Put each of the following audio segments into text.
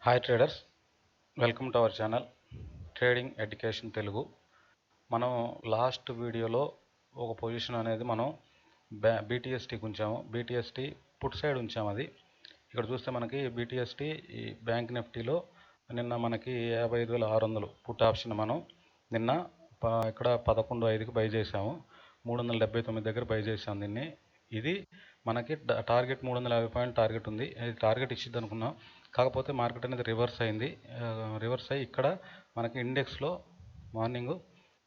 Hi traders, welcome to our channel trading education Telugu. మనం last వీడియోలో ఒక పొజిషన్ అనేది మనం బీటీఎస్టీకి ఉంచాము. బీటీఎస్టీ పుట్ సైడ్ ఉంచాము. అది ఇక్కడ చూస్తే మనకి బీటీఎస్టీ ఈ బ్యాంక్ నిఫ్టీలో నిన్న మనకి 55,600 పుట్ ఆప్షన్ మనం నిన్న ఇక్కడ 11.5కి బై చేసాము. 379 దగ్గర బై చేసాము దీన్ని. ఇది మనకి టార్గెట్ 350 పాయింట్ టార్గెట్ ఉంది. ఇది టార్గెట్ ఇచ్చిద్ది అనుకున్నాం. కాకపోతే మార్కెట్ అనేది రివర్స్ అయింది. రివర్స్ అయ్యి ఇక్కడ మనకి ఇండెక్స్లో మార్నింగ్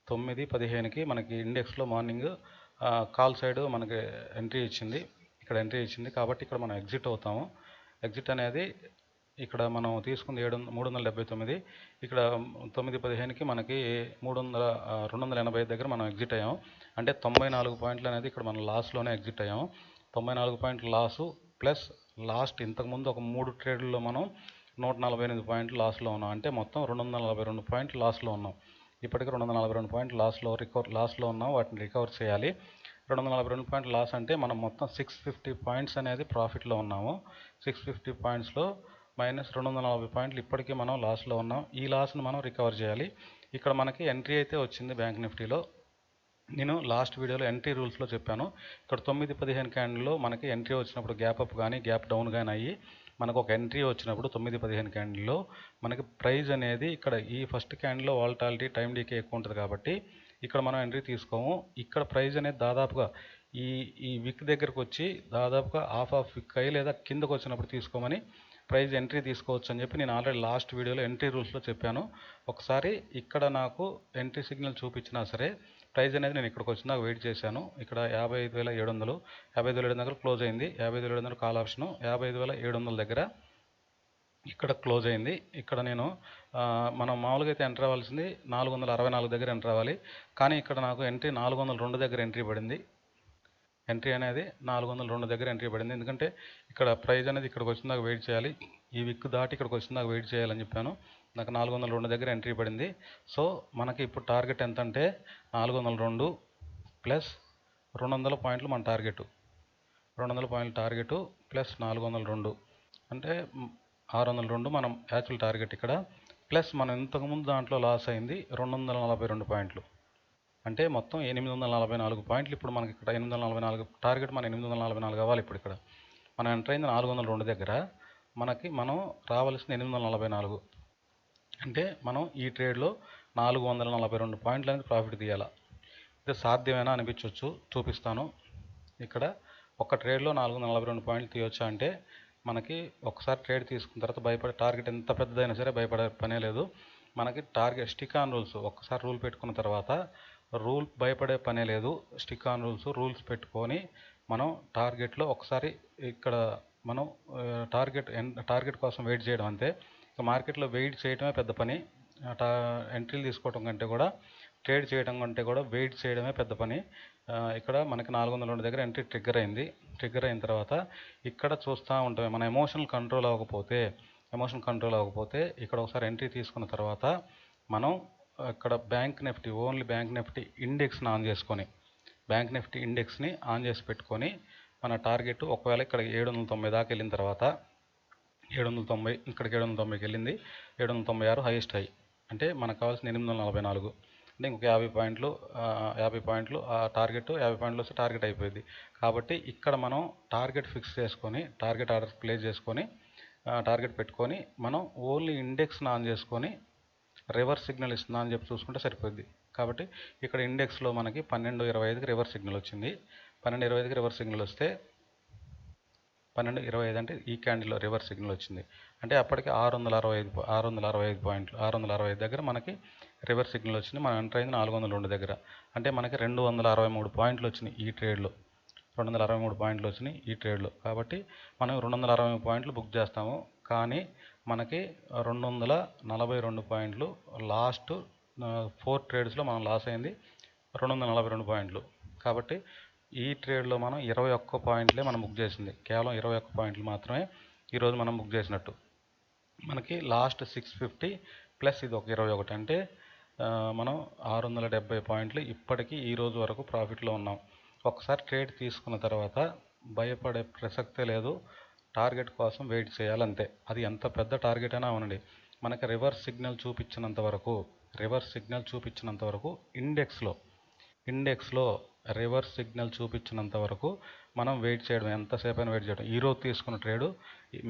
9:15కి మనకి ఇండెక్స్లో మార్నింగ్ కాల్ సైడ్ మనకి ఎంట్రీ ఇచ్చింది. ఇక్కడ ఎంట్రీ ఇచ్చింది కాబట్టి ఇక్కడ మనం ఎగ్జిట్ అవుతాము. ఎగ్జిట్ అనేది ఇక్కడ మనం తీసుకుంది 379. ఇక్కడ 9:15కి మనకి 280 దగ్గర మనం ఎగ్జిట్ అయ్యాము. అంటే 94 పాయింట్లు అనేది ఇక్కడ మనం లాస్లోనే ఎగ్జిట్ అయ్యాము. 94 పాయింట్లు లాసు ప్లస్ లాస్ట్ ఇంతకుముందు ఒక 3 ట్రేడ్లలో మనం 148 పాయింట్లు లాస్లో ఉన్నాం. అంటే మొత్తం 242 పాయింట్లు లాస్లో ఉన్నాం. ఇప్పటికి 242 పాయింట్లు లాస్లో ఉన్నాం. వాటిని రికవర్ చేయాలి. 242 పాయింట్లు లాస్ అంటే మనం మొత్తం 650 పాయింట్స్ అనేది ప్రాఫిట్లో ఉన్నాము. 650 పాయింట్స్లో మైనస్ 240 పాయింట్లు ఇప్పటికీ మనం లాస్లో ఉన్నాం. ఈ లాస్ను మనం రికవర్ చేయాలి. ఇక్కడ మనకి ఎంట్రీ అయితే వచ్చింది బ్యాంక్ నిఫ్టీలో. నేను లాస్ట్ వీడియోలో ఎంట్రీ రూల్స్లో చెప్పాను. ఇక్కడ 9:15 క్యాండిల్లో మనకి ఎంట్రీ వచ్చినప్పుడు గ్యాప్ అప్ కానీ గ్యాప్ డౌన్ కానీ అయ్యి మనకు ఒక ఎంట్రీ వచ్చినప్పుడు 9:15 క్యాండిల్లో మనకి ప్రైస్ అనేది ఇక్కడ ఈ ఫస్ట్ క్యాండిల్లో వాలటాలిటీ టైం డీకే ఎక్కువ ఉంటుంది కాబట్టి ఇక్కడ మనం ఎంట్రీ తీసుకోము. ఇక్కడ ప్రైస్ అనేది దాదాపుగా ఈ విక్ దగ్గరకు వచ్చి దాదాపుగా హాఫ్ విక్ అయ్యి లేదా కిందకు వచ్చినప్పుడు తీసుకోమని ప్రైస్ ఎంట్రీ తీసుకోవచ్చు అని చెప్పి నేను ఆల్రెడీ లాస్ట్ వీడియోలో ఎంట్రీ రూల్స్లో చెప్పాను. ఒకసారి ఇక్కడ నాకు ఎంట్రీ సిగ్నల్ చూపించినా సరే ప్రైస్ అనేది నేను ఇక్కడికి వచ్చిందాక వెయిట్ చేశాను. ఇక్కడ 55,700 దగ్గర క్లోజ్ అయింది. 55,700 కాల్ ఆప్షన్ 55,700 దగ్గర ఇక్కడ క్లోజ్ అయింది. ఇక్కడ నేను మనం మామూలుగా అయితే ఎంటర్ అవ్వాల్సింది 464 దగ్గర ఎంటర్ అవ్వాలి. కానీ ఇక్కడ నాకు ఎంట్రీ 402 దగ్గర ఎంట్రీ పడింది. ఎంట్రీ అనేది 402 దగ్గర ఎంట్రీ పడింది. ఎందుకంటే ఇక్కడ ప్రైస్ అనేది ఇక్కడికి వచ్చిందాక వెయిట్ చేయాలి. ఈ విక్ దాటి ఇక్కడికి వచ్చిందాక వెయిట్ చేయాలని చెప్పాను. నాకు 402 దగ్గర ఎంట్రీ పడింది. సో మనకి ఇప్పుడు టార్గెట్ ఎంత అంటే 402 ప్లస్ 200 పాయింట్లు మన టార్గెట్. 200 పాయింట్ల టార్గెట్ ప్లస్ 402 అంటే 602 మనం యాక్చువల్ టార్గెట్ ఇక్కడ. ప్లస్ మనం ఇంతకుముందు దాంట్లో లాస్ అయింది 242 పాయింట్లు. అంటే మొత్తం 844 పాయింట్లు. ఇప్పుడు మనకి ఇక్కడ 844 టార్గెట్ మన 844 అవ్వాలి. ఇప్పుడు ఇక్కడ మనం ఎంటర్ అయింది 402 దగ్గర. మనం రావాల్సిన 844. అంటే మనం ఈ ట్రేడ్లో 442 పాయింట్లు అనేది ప్రాఫిట్ తీయాలి. ఇది సాధ్యమేనా అనిపించవచ్చు. చూపిస్తాను. ఇక్కడ ఒక ట్రేడ్లో 442 పాయింట్లు తీయొచ్చా అంటే మనకి ఒకసారి ట్రేడ్ తీసుకున్న తర్వాత భయపడే టార్గెట్ ఎంత పెద్దదైనా సరే భయపడే పనే లేదు. మనకి టార్గెట్ స్టిక్ ఆన్ రూల్స్ ఒక్కసారి రూల్ పెట్టుకున్న తర్వాత భయపడే పనే లేదు. స్టిక్ ఆన్ రూల్స్ పెట్టుకొని మనం టార్గెట్లో ఒకసారి ఇక్కడ మనం టార్గెట్ కోసం వెయిట్ చేయడం అంతే. మార్కెట్లో వెయిట్ చేయడమే పెద్ద పని. ఎంట్రీలు తీసుకోవడం కంటే కూడా ట్రేడ్ చేయడం కంటే కూడా వెయిట్ చేయడమే పెద్ద పని. ఇక్కడ మనకి 402 దగ్గర ఎంట్రీ ట్రిగ్గర్ అయింది. ట్రిగ్గర్ అయిన తర్వాత ఇక్కడ చూస్తూ ఉంటాం. మన ఎమోషన్ కంట్రోల్ అవ్వకపోతే ఇక్కడ ఒకసారి ఎంట్రీ తీసుకున్న తర్వాత మనం ఇక్కడ bank Nifty only bank Nifty ఇండెక్స్ని ఆన్ చేసుకొని బ్యాంక్ నిఫ్టీ ఇండెక్స్ని ఆన్ చేసి పెట్టుకొని మన టార్గెట్ ఒకవేళ ఇక్కడ 790 దాకా వెళ్ళిన తర్వాత 790 ఇక్కడికి 790కి వెళ్ళింది. 796 హైయెస్ట్ హై. అంటే మనకు కావాల్సిన 844. అంటే ఇంకొక 50 పాయింట్లు ఆ టార్గెట్ 50 పాయింట్లు వస్తే టార్గెట్ అయిపోయింది. కాబట్టి ఇక్కడ మనం టార్గెట్ ఫిక్స్ చేసుకొని టార్గెట్ ఆర్డర్ ప్లేస్ చేసుకొని టార్గెట్ పెట్టుకొని మనం ఓన్లీ ఇండెక్స్ని ఆన్ చేసుకొని రివర్స్ సిగ్నల్ ఇస్తుందా అని చెప్పి చూసుకుంటే సరిపోద్ది. కాబట్టి ఇక్కడ ఇండెక్స్లో మనకి 12.25కి రివర్స్ సిగ్నల్ వచ్చింది. 12.25కి రివర్స్ సిగ్నల్ వస్తే 12.25 అంటే ఈ క్యాండిల్లో రివర్స్ సిగ్నల్ వచ్చింది. అంటే అప్పటికి 665 పాయింట్లు 665 దగ్గర మనకి రివర్స్ సిగ్నల్ వచ్చింది. మనం ఎంటర్ అయింది 402 దగ్గర. అంటే మనకి 263 పాయింట్లు వచ్చినాయి ఈ ట్రేడ్లో. 263 పాయింట్లు వచ్చినాయి ఈ ట్రేడ్లో. కాబట్టి మనం 260 పాయింట్లు బుక్ చేస్తాము. కానీ మనకి 242 పాయింట్లు లాస్ట్ 4 ట్రేడ్స్లో మనం లాస్ అయింది 242 పాయింట్లు. కాబట్టి ఈ ట్రేడ్లో మనం 21 పాయింట్లే మనం బుక్ చేసింది. కేవలం 21 పాయింట్లు మాత్రమే ఈరోజు మనం బుక్ చేసినట్టు. మనకి లాస్ట్ 650 ప్లస్ ఇది ఒక 21 అంటే మనం 670 పాయింట్లు ఇప్పటికీ ఈరోజు వరకు ప్రాఫిట్లో ఉన్నాం. ఒకసారి ట్రేడ్ తీసుకున్న తర్వాత భయపడే ప్రసక్తే లేదు. టార్గెట్ కోసం వెయిట్ చేయాలి అంతే. అది ఎంత పెద్ద టార్గెట్ అయినా అవనండి. మనకి రివర్స్ సిగ్నల్ చూపించినంత వరకు ఇండెక్స్లో రివర్స్ సిగ్నల్ చూపించినంత వరకు మనం వెయిట్ చేయడం, ఎంతసేపు అయినా వెయిట్ చేయడం. ఈరోజు తీసుకున్న ట్రేడు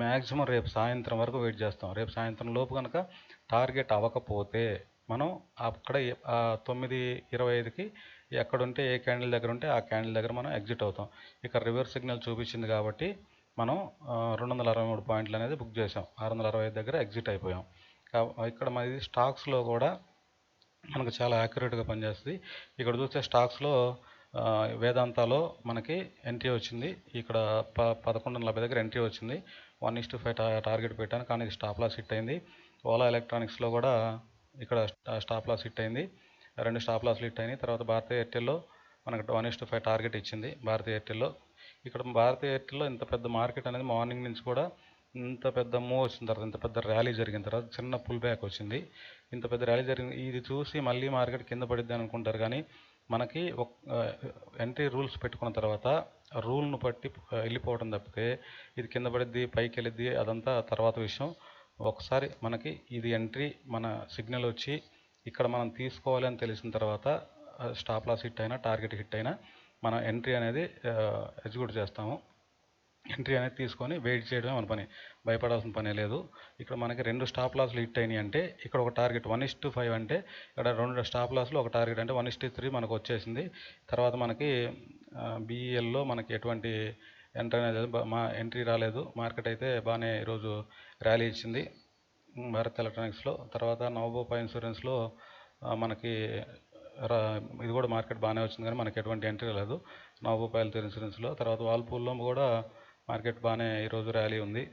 మ్యాక్సిమం రేపు సాయంత్రం వరకు వెయిట్ చేస్తాం. రేపు సాయంత్రం లోపు కనుక టార్గెట్ అవ్వకపోతే మనం అక్కడ 9:25కి ఎక్కడుంటే ఏ క్యాండిల్ దగ్గర ఉంటే ఆ క్యాండిల్ దగ్గర మనం ఎగ్జిట్ అవుతాం. ఇక్కడ రివర్స్ సిగ్నల్ చూపించింది కాబట్టి మనం 263 పాయింట్లు అనేది బుక్ చేసాం. 665 దగ్గర ఎగ్జిట్ అయిపోయాం. ఇక్కడ మనది స్టాక్స్లో కూడా మనకు చాలా యాక్యురేట్గా పనిచేస్తుంది. ఇక్కడ చూస్తే స్టాక్స్లో వేదాంతాలో మనకి ఎంట్రీ వచ్చింది. ఇక్కడ 1140 దగ్గర ఎంట్రీ వచ్చింది. 1:5 టార్గెట్ పెట్టాను, కానీ స్టాప్ లాస్ హిట్ అయింది. ఓలా ఎలక్ట్రానిక్స్లో కూడా ఇక్కడ స్టాప్ లాస్ హిట్ అయింది. 2 స్టాప్ లాస్లు హిట్ అయినాయి. తర్వాత భారతీయ ఎయిర్టెల్లో మనకు 1:5 టార్గెట్ ఇచ్చింది. భారతీయ ఎయిర్టెల్లో ఇంత పెద్ద మార్కెట్ అనేది మార్నింగ్ నుంచి కూడా ఇంత పెద్ద మూవ్ వచ్చిన తర్వాత, ఇంత పెద్ద ర్యాలీ జరిగిన తర్వాత చిన్న పుల్ బ్యాక్ వచ్చింది. ఇంత పెద్ద ర్యాలీ జరిగింది. ఇది చూసి మళ్ళీ మార్కెట్ కింద పడిద్ది అనుకుంటారు, కానీ మనకి ఎంట్రీ రూల్స్ పెట్టుకున్న తర్వాత రూల్ను బట్టి వెళ్ళిపోవడం తప్పితే ఇది కింద పడిద్ది పైకి వెళ్ళిద్ది అదంతా తర్వాత విషయం. ఒకసారి మనకి ఇది ఎంట్రీ మన సిగ్నల్ వచ్చి ఇక్కడ మనం తీసుకోవాలి అని తెలిసిన తర్వాత స్టాప్ లాస్ హిట్ అయినా టార్గెట్ హిట్ అయినా మనం ఎంట్రీ అనేది ఎగ్జిక్యూట్ చేస్తాము. ఎంట్రీ అనేది తీసుకొని వెయిట్ చేయడమే మన పని, భయపడాల్సిన పనే లేదు. ఇక్కడ మనకి 2 స్టాప్ లాస్లు హిట్ అయినాయి అంటే ఇక్కడ ఒక టార్గెట్ 1:5 అంటే ఇక్కడ 2 స్టాప్ లాస్లు ఒక టార్గెట్ అంటే 1:3 మనకు వచ్చేసింది. తర్వాత మనకి బీఈఎల్లో మనకి ఎటువంటి ఎంట్రీ అనేది మా ఎంట్రీ రాలేదు. మార్కెట్ అయితే బాగానే ఈరోజు ర్యాలీ ఇచ్చింది భారత్ ఎలక్ట్రానిక్స్లో. తర్వాత నవభూపా ఇన్సూరెన్స్లో మనకి ఇది కూడా మార్కెట్ బాగానే వచ్చింది, కానీ మనకి ఎటువంటి ఎంట్రీ లేదు నవభూపా హెల్త్ ఇన్సూరెన్స్లో. తర్వాత వాల్పూల్లో కూడా మార్కెట్ బాగానే ఈరోజు ర్యాలీ ఉంది,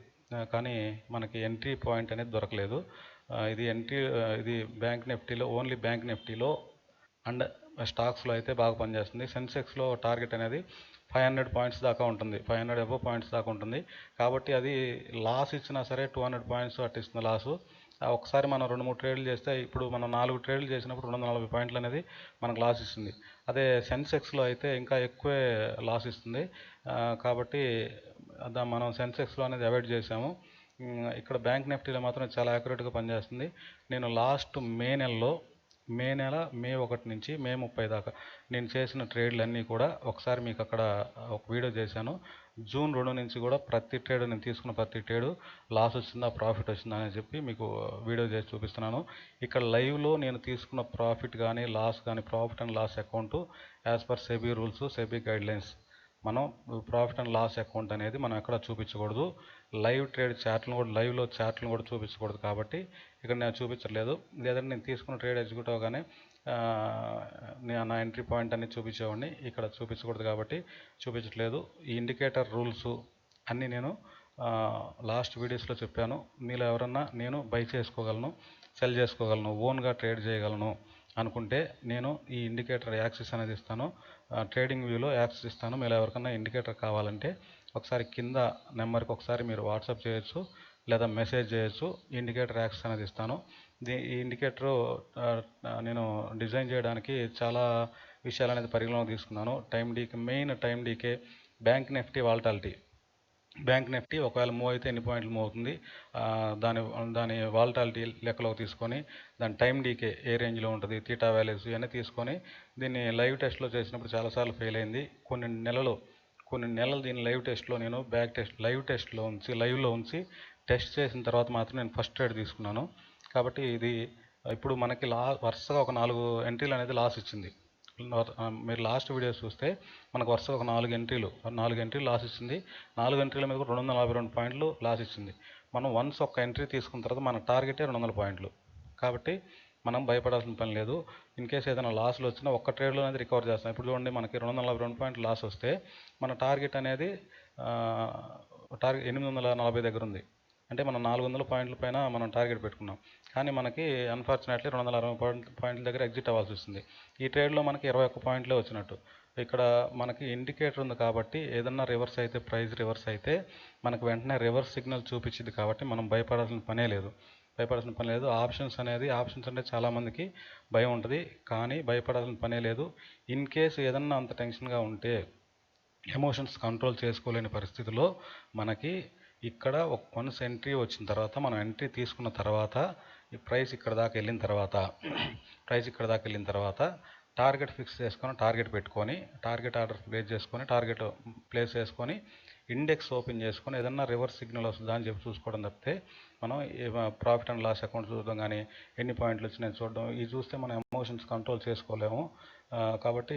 కానీ మనకి ఎంట్రీ పాయింట్ అనేది దొరకలేదు. ఇది బ్యాంక్ నిఫ్టీలో, ఓన్లీ బ్యాంక్ నిఫ్టీలో అండ్ స్టాక్స్లో అయితే బాగా పనిచేస్తుంది. సెన్సెక్స్లో టార్గెట్ అనేది 500 పాయింట్స్ దాకా ఉంటుంది, 500 అబోవ్ పాయింట్స్ దాకా ఉంటుంది. కాబట్టి అది లాస్ ఇచ్చినా సరే 200 పాయింట్స్ అట్టు ఇస్తుంది లాసు. ఒకసారి మనం 2-3 ట్రేడ్లు చేస్తే, ఇప్పుడు మనం 4 ట్రేడ్లు చేసినప్పుడు 240 పాయింట్లు అనేది మనకు లాస్ ఇస్తుంది. అదే సెన్సెక్స్లో అయితే ఇంకా ఎక్కువే లాస్ ఇస్తుంది. కాబట్టి మనం సెన్సెక్స్లో అనేది అవాయిడ్ చేసాము. ఇక్కడ బ్యాంక్ నిఫ్టీలో మాత్రం చాలా యాక్యురేట్గా పనిచేస్తుంది. నేను లాస్ట్ మే 1 నుంచి మే 30 దాకా నేను చేసిన ట్రేడ్లు అన్నీ కూడా ఒకసారి మీకు అక్కడ ఒక వీడియో చేశాను. జూన్ 2 నుంచి కూడా ప్రతి ట్రేడ్, నేను తీసుకున్న ప్రతి ట్రేడు లాస్ వచ్చిందా ప్రాఫిట్ వచ్చిందా అని చెప్పి మీకు వీడియో చేసి చూపిస్తున్నాను. ఇక్కడ లైవ్లో నేను తీసుకున్న ప్రాఫిట్ కానీ లాస్ కానీ, profit and loss account as per SEBI rules, SEBI guidelines, మనం ప్రాఫిట్ అండ్ లాస్ అకౌంట్ అనేది మనం ఎక్కడ చూపించకూడదు. లైవ్ ట్రేడ్ లైవ్లో చార్ట్లను కూడా చూపించకూడదు. కాబట్టి ఇక్కడ నేను చూపించలేదు. లేదంటే నేను తీసుకున్న ట్రేడ్ ఎగ్జిక్యూట్ అవగానే నా ఎంట్రీ పాయింట్ అనేది చూపించేవాడిని. ఇక్కడ చూపించకూడదు కాబట్టి చూపించట్లేదు. ఈ ఇండికేటర్ రూల్స్ అన్నీ నేను లాస్ట్ వీడియోస్లో చెప్పాను. మీలో ఎవరన్నా నేను బై చేసుకోగలను, సెల్ చేసుకోగలను, ఓన్గా ట్రేడ్ చేయగలను అనుకుంటే నేను ఈ ఇండికేటర్ యాక్సిస్ అనేది ఇస్తాను, ట్రేడింగ్ వ్యూలో యాక్సిస్ ఇస్తాను. మీరు ఎవరికన్నా ఇండికేటర్ కావాలంటే ఒకసారి కింద నెంబర్కి ఒకసారి మీరు వాట్సాప్ చేయొచ్చు లేదా మెసేజ్ చేయొచ్చు. ఇండికేటర్ యాక్సిస్ అనేది ఇస్తాను. ఈ ఇండికేటరు నేను డిజైన్ చేయడానికి చాలా విషయాలు అనేది పరిగణలోకి తీసుకున్నాను. Main time decay, bank Nifty volatility. Bank Nifty ఒకవేళ మూవ్ అయితే ఎన్ని పాయింట్లు మూవ్ అవుతుంది, దాని వాలటాలిటీ లెక్కలోకి తీసుకొని, దాని టైం డీకే ఏ రేంజ్లో ఉంటుంది, థీటా వాల్యూస్ ఇవన్నీ తీసుకొని దీన్ని లైవ్ టెస్ట్లో చేసినప్పుడు చాలాసార్లు ఫెయిల్ అయింది. కొన్ని నెలలు దీని లైవ్ టెస్ట్లో నేను లైవ్లో ఉంచి టెస్ట్ చేసిన తర్వాత మాత్రం నేను ఫస్ట్ ట్రేడ్ తీసుకున్నాను. కాబట్టి ఇది ఇప్పుడు మనకి వరుసగా ఒక 4 ఎంట్రీలు అనేది లాస్ ఇచ్చింది. మీరు లాస్ట్ వీడియోస్ చూస్తే మనకు వరుసగా ఒక 4 ఎంట్రీలు లాస్ ఇచ్చింది. 4 ఎంట్రీల మీద కూడా 242 పాయింట్లు లాస్ ఇచ్చింది. మనం వన్స్ ఒక ఎంట్రీ తీసుకున్న తర్వాత మన టార్గెటే 200 పాయింట్లు. కాబట్టి మనం భయపడాల్సిన పని లేదు. ఇన్ కేసు ఏదైనా లాస్లు వచ్చినా ఒక్క ట్రేడ్లో అనేది రికవర్ చేస్తాం. ఇప్పుడు చూడండి, మనకి 242 పాయింట్లు లాస్ వస్తే మన టార్గెట్ అనేది 840 దగ్గర ఉంది. అంటే మనం 400 పాయింట్ల పైన మనం టార్గెట్ పెట్టుకున్నాం, కానీ మనకి అన్ఫార్చునేట్లీ 260 పాయింట్ల దగ్గర ఎగ్జిట్ అవ్వాల్సి వస్తుంది. ఈ ట్రేడ్లో మనకి 21 పాయింట్లే వచ్చినట్టు. ఇక్కడ మనకి ఇండికేటర్ ఉంది కాబట్టి ఏదన్నా ప్రైస్ రివర్స్ అయితే మనకు వెంటనే రివర్స్ సిగ్నల్ చూపించింది. కాబట్టి మనం భయపడాల్సిన పనే లేదు. ఆప్షన్స్ అంటే చాలామందికి భయం ఉంటుంది, కానీ భయపడాల్సిన పనే లేదు. ఇన్ కేసు ఏదన్నా అంత టెన్షన్గా ఉంటే, ఎమోషన్స్ కంట్రోల్ చేసుకోలేని పరిస్థితిలో మనకి ఇక్కడ వన్స్ ఎంట్రీ వచ్చిన తర్వాత మనం ఎంట్రీ తీసుకున్న తర్వాత ఈ ప్రైస్ ఇక్కడ దాకా వెళ్ళిన తర్వాత టార్గెట్ ఫిక్స్ చేసుకొని టార్గెట్ పెట్టుకొని టార్గెట్ ఆర్డర్ ప్లేస్ చేసుకొని టార్గెట్ ప్లేస్ చేసుకొని ఇండెక్స్ ఓపెన్ చేసుకొని ఏదన్నా రివర్స్ సిగ్నల్ వస్తుందా అని చెప్పి చూసుకోవడం తప్పితే మనం ప్రాఫిట్ అండ్ లాస్ అకౌంట్ చూడడం కానీ ఎన్ని పాయింట్లు వచ్చినాయి చూడడం ఇది చూస్తే మనం ఎమోషన్స్ కంట్రోల్ చేసుకోలేము. కాబట్టి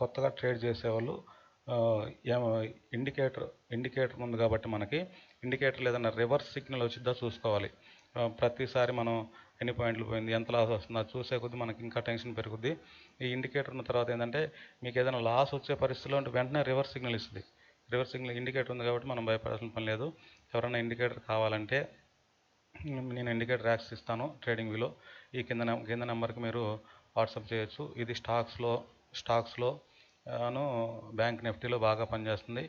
కొత్తగా ట్రేడ్ చేసేవాళ్ళు ఇండికేటర్ ఉంది కాబట్టి మనకి ఇండికేటర్ ఏదైనా రివర్స్ సిగ్నల్ వచ్చిద్దా చూసుకోవాలి. ప్రతిసారి మనం ఎన్ని పాయింట్లు పోయింది ఎంత లాస్ వస్తుందో అది చూసే కొద్దీ మనకి ఇంకా టెన్షన్ పెరుగుద్ది. ఈ ఇండికేటర్ ఉన్న తర్వాత ఏంటంటే మీకు ఏదైనా లాస్ వచ్చే పరిస్థితిలో ఉంటే వెంటనే రివర్స్ సిగ్నల్ ఇస్తుంది. రివర్స్ సిగ్నల్ ఇండికేటర్ ఉంది కాబట్టి మనం భయపడాల్సిన పని లేదు. ఎవరైనా ఇండికేటర్ కావాలంటే నేను ఇండికేటర్ యాక్స్ ఇస్తాను ట్రేడింగ్ వ్యూలో. ఈ కింద నెంబర్కి మీరు వాట్సాప్ చేయొచ్చు. ఇది స్టాక్స్లో బ్యాంక్ నిఫ్టీలో బాగా పనిచేస్తుంది.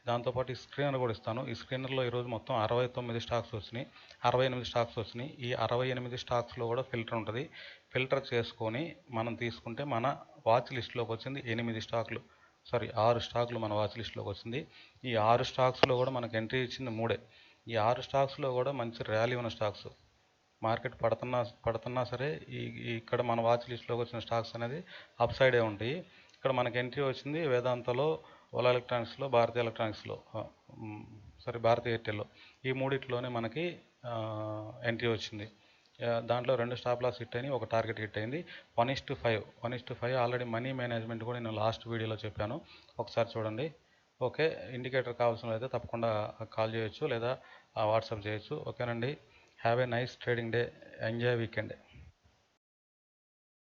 దాంతోపాటు ఈ స్క్రీనర్ కూడా ఇస్తాను. ఈ స్క్రీనర్లో ఈరోజు మొత్తం 69 స్టాక్స్ వచ్చినాయి, 68 స్టాక్స్ వచ్చినాయి. ఈ 68 స్టాక్స్లో కూడా ఫిల్టర్ ఉంటుంది. ఫిల్టర్ చేసుకొని మనం తీసుకుంటే మన వాచ్ లిస్ట్లోకి వచ్చింది 6 స్టాకులు మన వాచ్ లిస్ట్లోకి వచ్చింది. ఈ 6 స్టాక్స్లో కూడా మనకు ఎంట్రీ ఇచ్చింది 3. ఈ 6 స్టాక్స్లో కూడా మంచి ర్యాలీ ఉన్న స్టాక్స్. మార్కెట్ పడుతున్నా సరే ఇక్కడ మన వాచ్ లిస్ట్లోకి వచ్చిన స్టాక్స్ అనేది అప్ సైడే ఉంటాయి. ఇక్కడ మనకి ఎంట్రీ వచ్చింది వేదాంతలో, ఓలా ఎలక్ట్రానిక్స్లో, భారతీయ ఎలక్ట్రానిక్స్లో, భారతీయ ఎయిర్టెల్లో. ఈ మూడిట్లోనే మనకి ఎంట్రీ వచ్చింది. దాంట్లో 2 స్టాప్ లాస్ హిట్ అయినాయి, ఒక టార్గెట్ హిట్ అయింది. 1:5 ఆల్రెడీ మనీ మేనేజ్మెంట్ కూడా నేను లాస్ట్ వీడియోలో చెప్పాను, ఒకసారి చూడండి. ఓకే, ఇండికేటర్ కావాల్సిన అయితే తప్పకుండా కాల్ చేయొచ్చు లేదా వాట్సాప్ చేయొచ్చు. ఓకేనండి. Have a nice trading day, enjoy weekend.